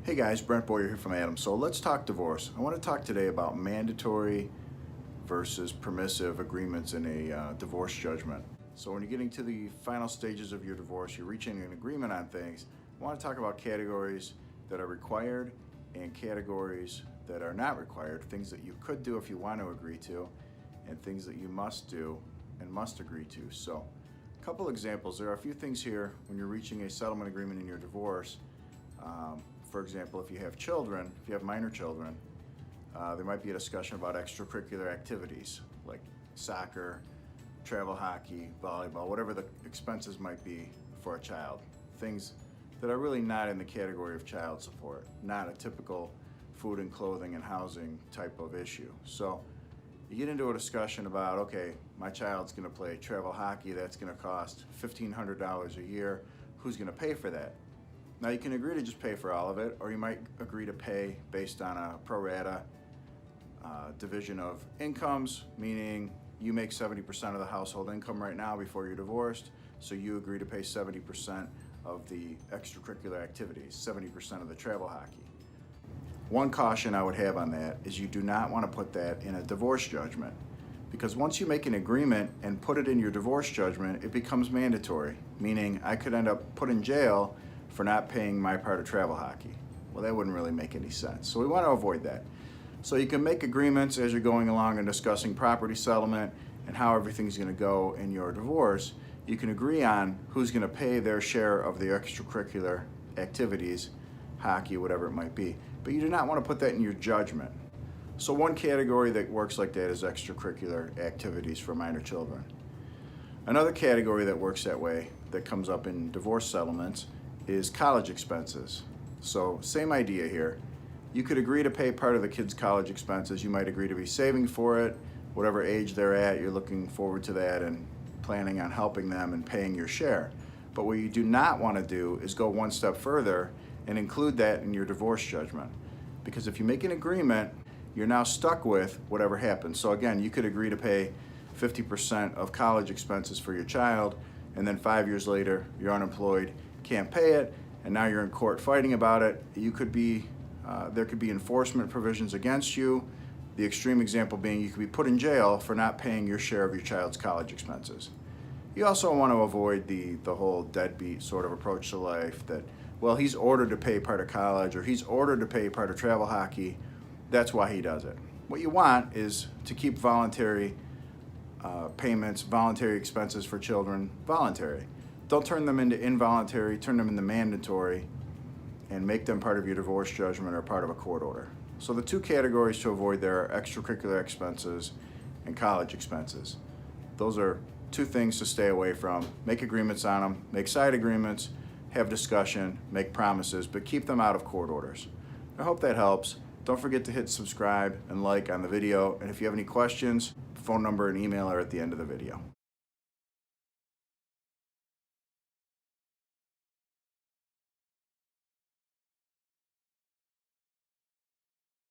Hey guys, Brent Boyer here from Adam. So let's talk divorce. I want to talk today about mandatory versus permissive agreements in a divorce judgment. So when you're getting to the final stages of your divorce, you're reaching an agreement on things. I want to talk about categories that are required and categories that are not required, things that you could do if you want to agree to, and things that you must do and must agree to. So a couple examples. There are a few things here when you're reaching a settlement agreement in your divorce. For example, if you have children, if you have minor children, there might be a discussion about extracurricular activities like soccer, travel hockey, volleyball, whatever the expenses might be for a child. Things that are really not in the category of child support, not a typical food and clothing and housing type of issue. So you get into a discussion about, okay, my child's gonna play travel hockey, that's gonna cost $1,500 a year, who's gonna pay for that? Now you can agree to just pay for all of it, or you might agree to pay based on a pro rata division of incomes, meaning you make 70% of the household income right now before you're divorced, so you agree to pay 70% of the extracurricular activities, 70% of the travel hockey. One caution I would have on that is you do not want to put that in a divorce judgment, because once you make an agreement and put it in your divorce judgment, it becomes mandatory, meaning I could end up put in jail for not paying my part of travel hockey. Well, that wouldn't really make any sense. So we want to avoid that. So you can make agreements as you're going along and discussing property settlement and how everything's going to go in your divorce. You can agree on who's going to pay their share of the extracurricular activities, hockey, whatever it might be. But you do not want to put that in your judgment. So one category that works like that is extracurricular activities for minor children. Another category that works that way, that comes up in divorce settlements, is college expenses. So same idea here. You could agree to pay part of the kid's college expenses. You might agree to be saving for it, whatever age they're at, you're looking forward to that and planning on helping them and paying your share. But what you do not want to do is go one step further and include that in your divorce judgment. Because if you make an agreement, you're now stuck with whatever happens. So again, you could agree to pay 50% of college expenses for your child, and then 5 years later, you're unemployed, can't pay it, and now you're in court fighting about it. You could be, there could be enforcement provisions against you. The extreme example being you could be put in jail for not paying your share of your child's college expenses. You also want to avoid the whole deadbeat sort of approach to life that, well, he's ordered to pay part of college or he's ordered to pay part of travel hockey, that's why he does it. What you want is to keep voluntary payments, voluntary expenses for children voluntary. Don't turn them into involuntary, turn them into mandatory, and make them part of your divorce judgment or part of a court order. So the two categories to avoid there are extracurricular expenses and college expenses. Those are two things to stay away from. Make agreements on them, make side agreements, have discussion, make promises, but keep them out of court orders. I hope that helps. Don't forget to hit subscribe and like on the video, and if you have any questions, phone number and email are at the end of the video.